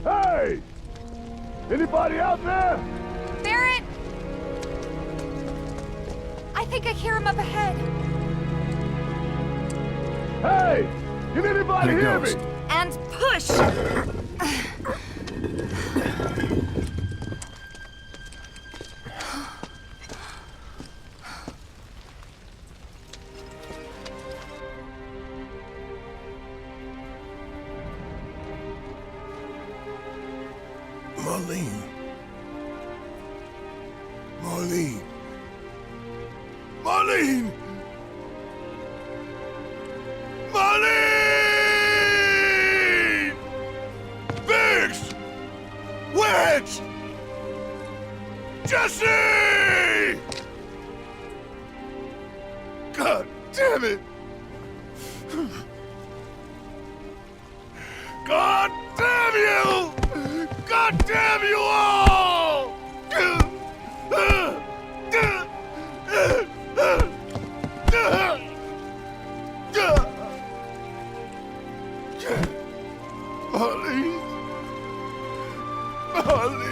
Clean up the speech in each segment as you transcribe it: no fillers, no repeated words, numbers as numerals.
Hey! Anybody out there? Barrett! I think I hear him up ahead. Hey! Can anybody hear me? And push! Marlene. Marlene. Marlene! Marlene! Biggs! Wedge! Jesse! God damn it! God damn you! God damn you all! Marlene! Marlene!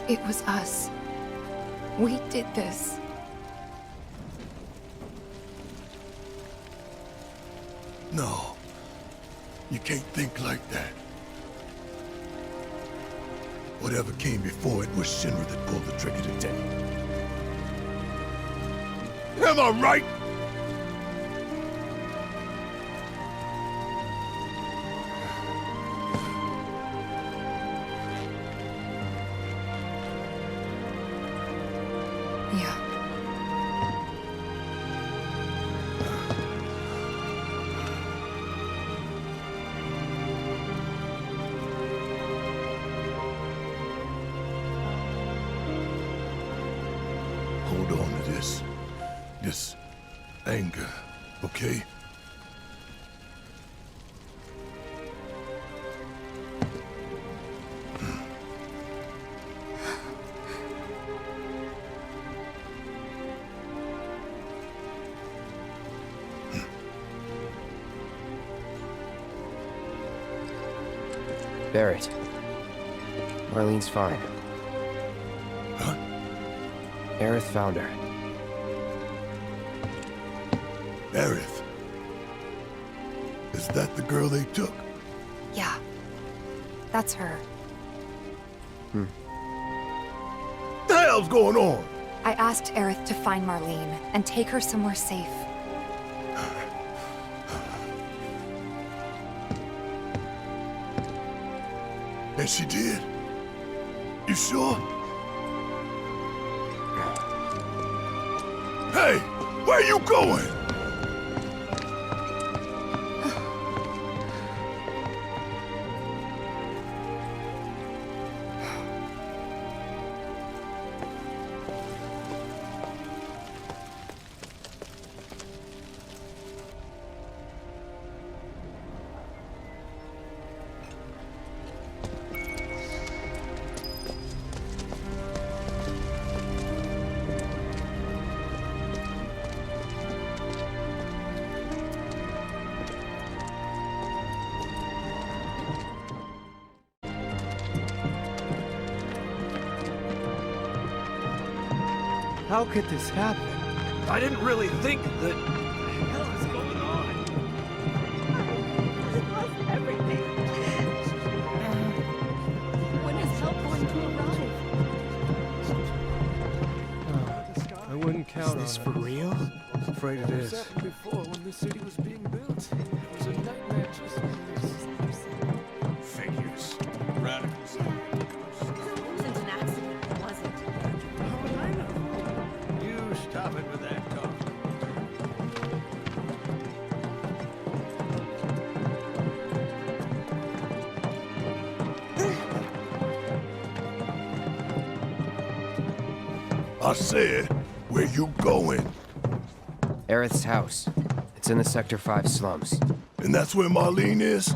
It was us. We did this. No. You can't think like that. Whatever came before it was Shinra that pulled the trigger today. Am I right? Yeah. Hold on to this anger, okay? Barrett. Marlene's fine. Huh? Aerith found her. Aerith. Is that the girl they took? Yeah. That's her. The hell's going on? I asked Aerith to find Marlene and take her somewhere safe. And she did? You sure? Hey, where you going? How could this happen? I didn't really think that... What the hell is going on? Everything. When is help going to arrive? I wouldn't count on Is this it. for real? I'm afraid it is. Before, when the city was being built, it was a nightmare just like this. Figures. I said, where you going? Aerith's house. It's in the Sector 5 slums. And that's where Marlene is?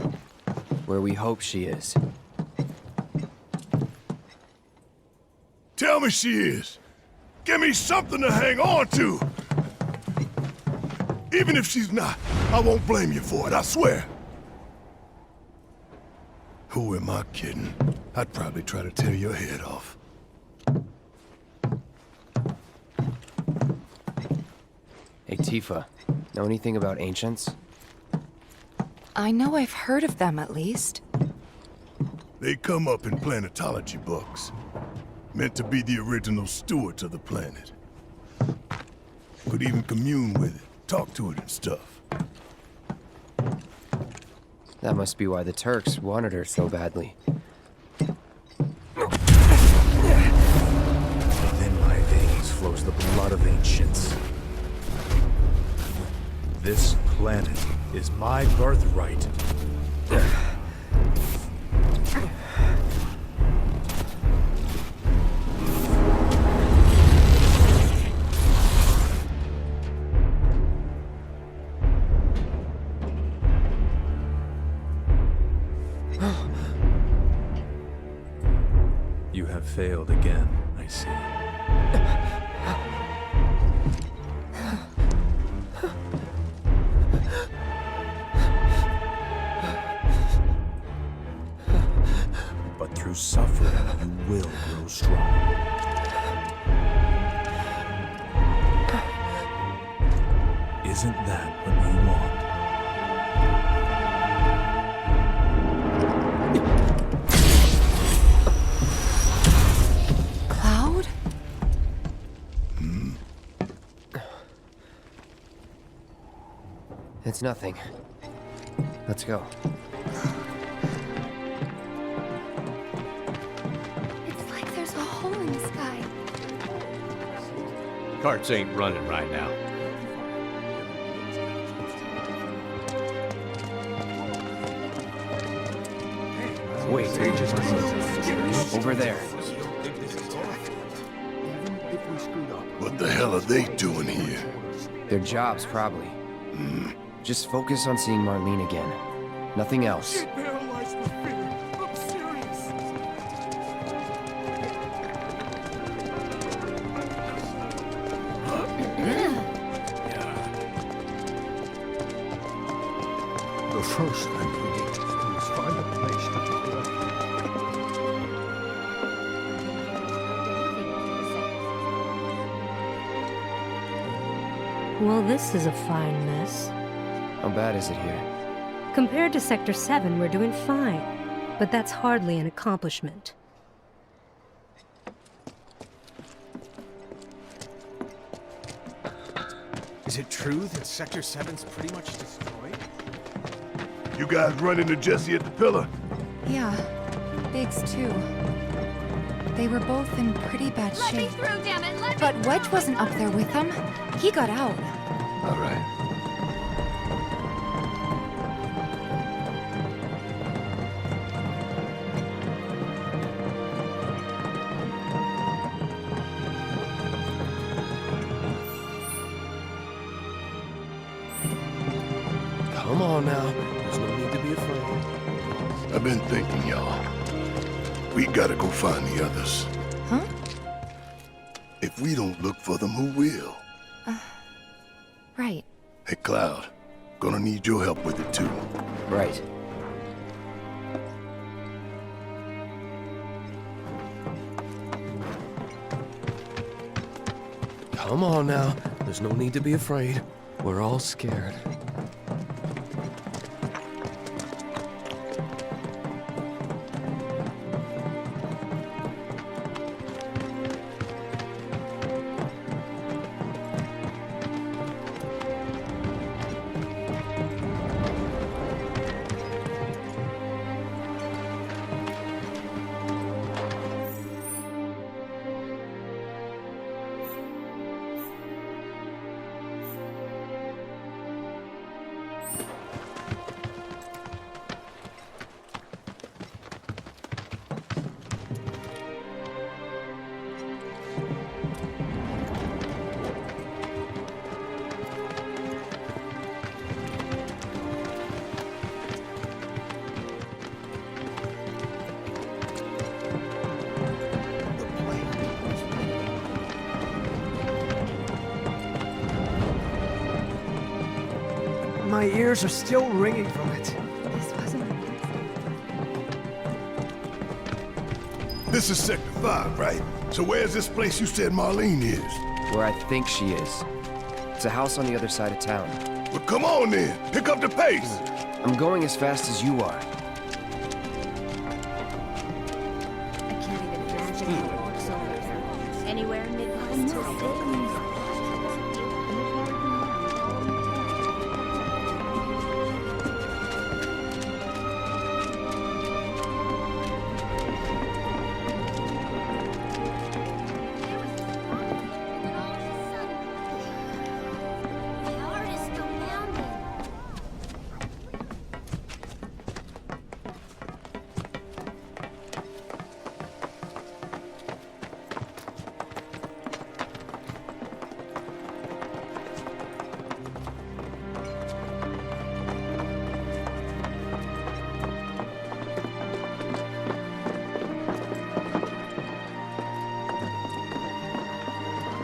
Where we hope she is. Tell me she is. Give me something to hang on to. Even if she's not, I won't blame you for it, I swear. Who am I kidding? I'd probably try to tear your head off. Hey, Tifa. Know anything about ancients? I know I've heard of them, at least. They come up in planetology books. Meant to be the original stewards of the planet. Could even commune with it, talk to it and stuff. That must be why the Turks wanted her so badly. Within my veins flows the blood of ancients. This planet is my birthright. You have failed again, I see. But through suffering, you will grow strong. Isn't that what you want? Cloud? It's nothing. Let's go. It's like there's a hole in the sky. Carts ain't running right now. Wait. Over there. What the hell are they doing here? Their jobs, probably. Just focus on seeing Marlene again. Nothing else. Paralyzed with fear. I'm serious. The first thing we need to do is find a place to pick her up. Well, this is a fine mess. How bad is it here? Compared to Sector 7, we're doing fine. But that's hardly an accomplishment. Is it true that Sector 7's pretty much destroyed? You guys run into Jesse at the pillar? Yeah, Biggs too. They were both in pretty bad Let me shape. through, damn it! Let But me Wedge through! wasn't up there with them. He got out. All right. Come on now. There's no need to be afraid. I've been thinking, y'all. We gotta go find the others. Huh? If we don't look for them, who will? Right. Hey, Cloud. Gonna need your help with it, too. Right. Come on now. There's no need to be afraid. We're all scared. My ears are still ringing from it. This wasn't... This is Sector 5, right? So where's this place you said Marlene is? Where I think she is. It's a house on the other side of town. Well, come on then. Pick up the pace. I'm going as fast as you are. I can't even imagine how it looks over there. Anywhere Midwest.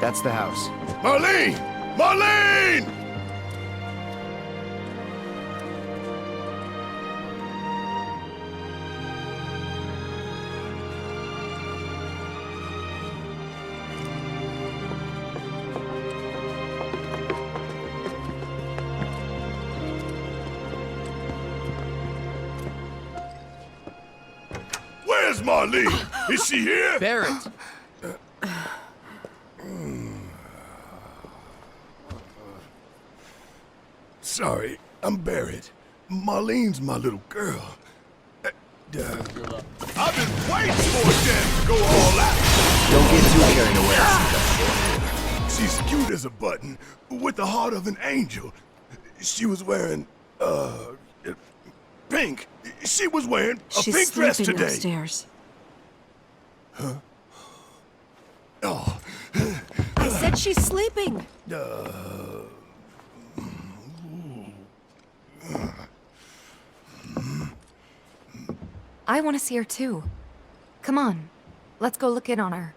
That's the house. Marlene! Marlene! Where's Marlene? Is she here? Barrett! Sorry, I'm Barrett. Marlene's my little girl. I've been waiting for a chance to go all out. Don't get too carried away. She's cute as a button, with the heart of an angel. She was wearing, pink. She was wearing a She's pink dress sleeping today. upstairs. Oh, I said she's sleeping. I want to see her too. Come on, let's go look in on her.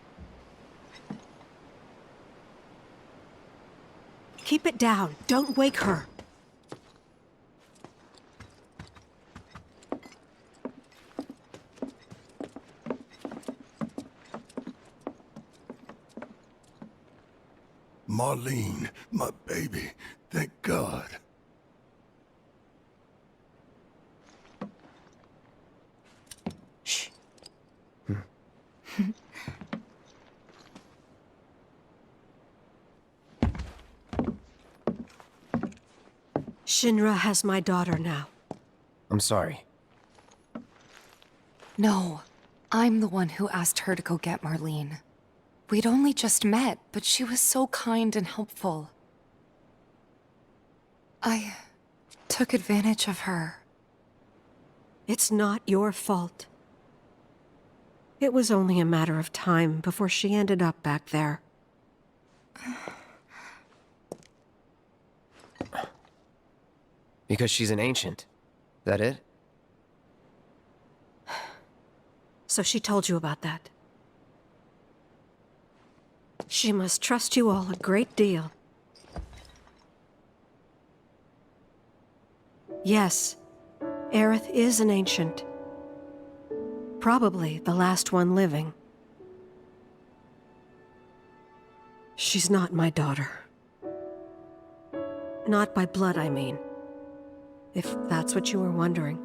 Keep it down. Don't wake her. Marlene, my baby. Thank God. Shh. Shinra has my daughter now. I'm sorry. No, I'm the one who asked her to go get Marlene. We'd only just met, but she was so kind and helpful. I took advantage of her. It's not your fault. It was only a matter of time before she ended up back there. Because she's an ancient. That it? So she told you about that. She must trust you all a great deal. Yes, Aerith is an ancient. Probably the last one living. She's not my daughter. Not by blood, I mean. If that's what you were wondering.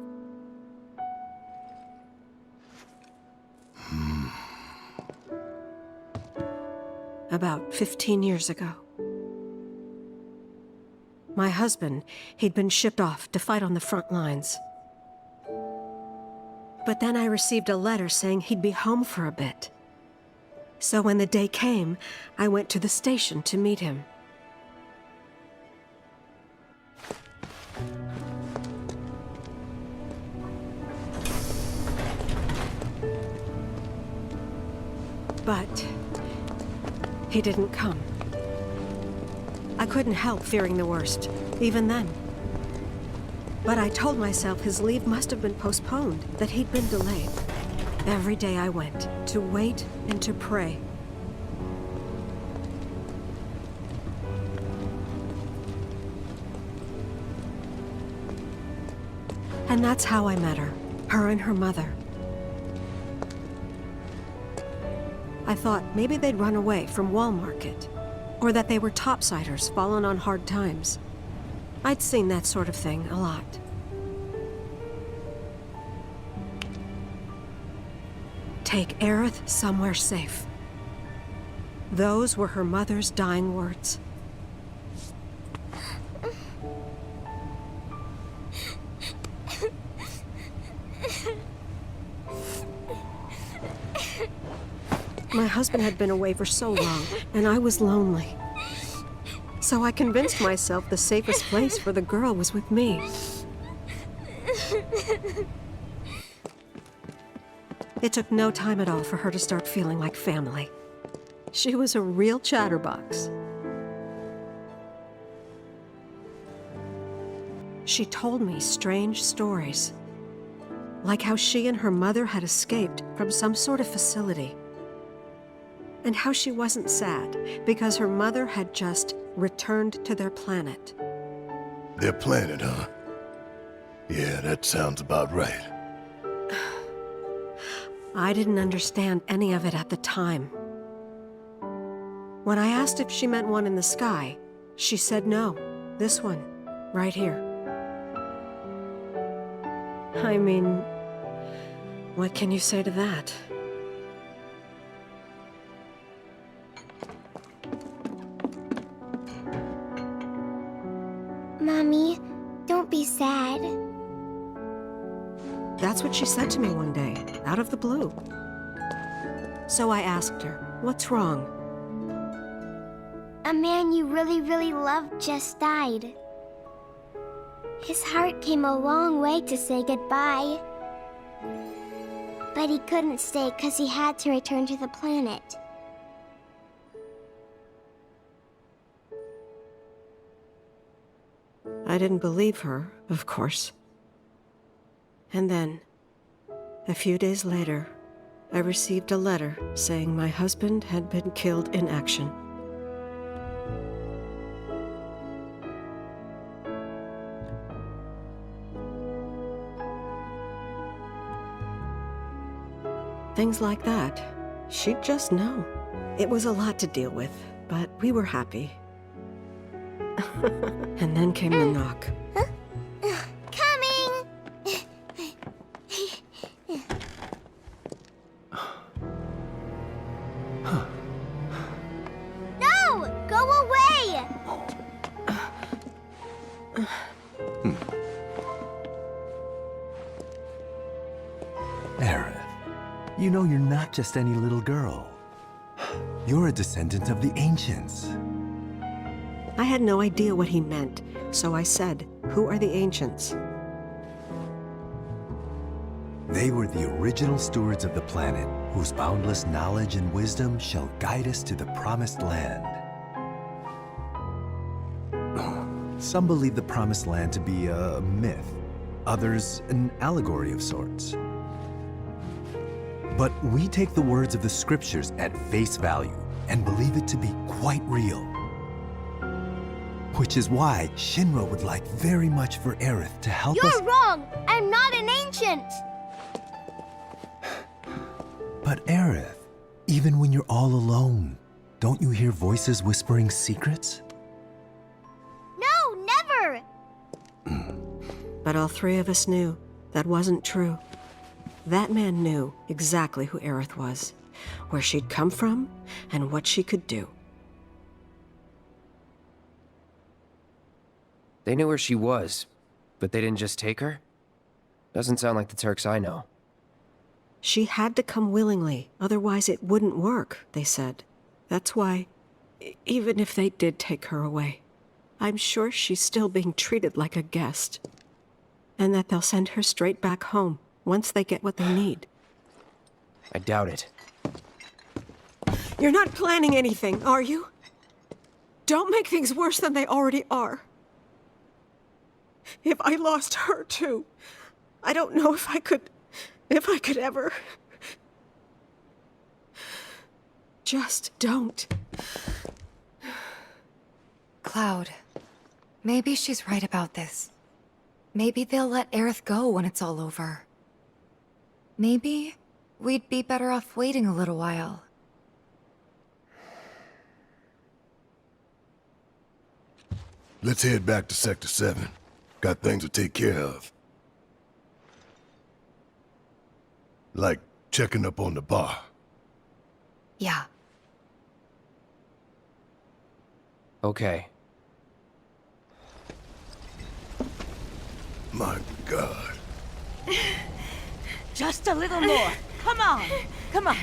About 15 years ago. My husband, he'd been shipped off to fight on the front lines. But then I received a letter saying he'd be home for a bit. So when the day came, I went to the station to meet him. But he didn't come. I couldn't help fearing the worst, even then. But I told myself his leave must have been postponed, that he'd been delayed. Every day I went, to wait and to pray. And that's how I met her. Her and her mother. I thought maybe they'd run away from Wall Market. Or that they were topsiders fallen on hard times. I'd seen that sort of thing a lot. Take Aerith somewhere safe. Those were her mother's dying words. My husband had been away for so long, and I was lonely. So I convinced myself the safest place for the girl was with me. It took no time at all for her to start feeling like family. She was a real chatterbox. She told me strange stories, like how she and her mother had escaped from some sort of facility. And how she wasn't sad because her mother had just returned to their planet. Their planet, huh? Yeah, that sounds about right. I didn't understand any of it at the time. When I asked if she meant one in the sky, she said no. This one, right here. I mean, what can you say to that? Mommy, don't be sad. That's what she said to me one day, out of the blue. So I asked her, what's wrong? A man you really, really loved just died. His heart came a long way to say goodbye. But he couldn't stay because he had to return to the planet. I didn't believe her, of course. And then, a few days later, I received a letter saying my husband had been killed in action. Things like that, she'd just know. It was a lot to deal with, but we were happy. And then came the knock. Coming! No! Go away! Aerith, you know you're not just any little girl. You're a descendant of the Ancients. I had no idea what he meant, so I said, "Who are the Ancients?" They were the original stewards of the planet, whose boundless knowledge and wisdom shall guide us to the Promised Land. Some believe the Promised Land to be a myth, others an allegory of sorts. But we take the words of the scriptures at face value and believe it to be quite real. Which is why Shinra would like very much for Aerith to help us— You're wrong! I'm not an ancient! But Aerith, even when you're all alone, don't you hear voices whispering secrets? No, never! But all three of us knew that wasn't true. That man knew exactly who Aerith was, where she'd come from, and what she could do. They knew where she was, but they didn't just take her? Doesn't sound like the Turks I know. She had to come willingly, otherwise it wouldn't work, they said. That's why, even if they did take her away, I'm sure she's still being treated like a guest. And that they'll send her straight back home, once they get what they need. I doubt it. You're not planning anything, are you? Don't make things worse than they already are. If I lost her too, I don't know if I could ever. Just don't. Cloud, maybe she's right about this. Maybe they'll let Aerith go when it's all over. Maybe we'd be better off waiting a little while. Let's head back to Sector 7. Got things to take care of. Like checking up on the bar. Yeah. Okay. My God. Just a little more. Come on. Come on.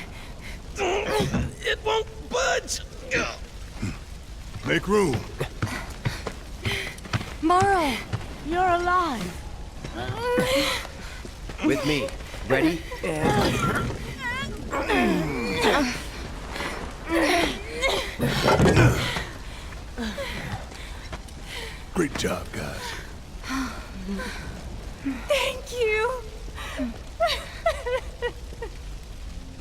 It won't budge! Make room. Morrow! You're alive. With me. Ready? Great job, guys. Thank you.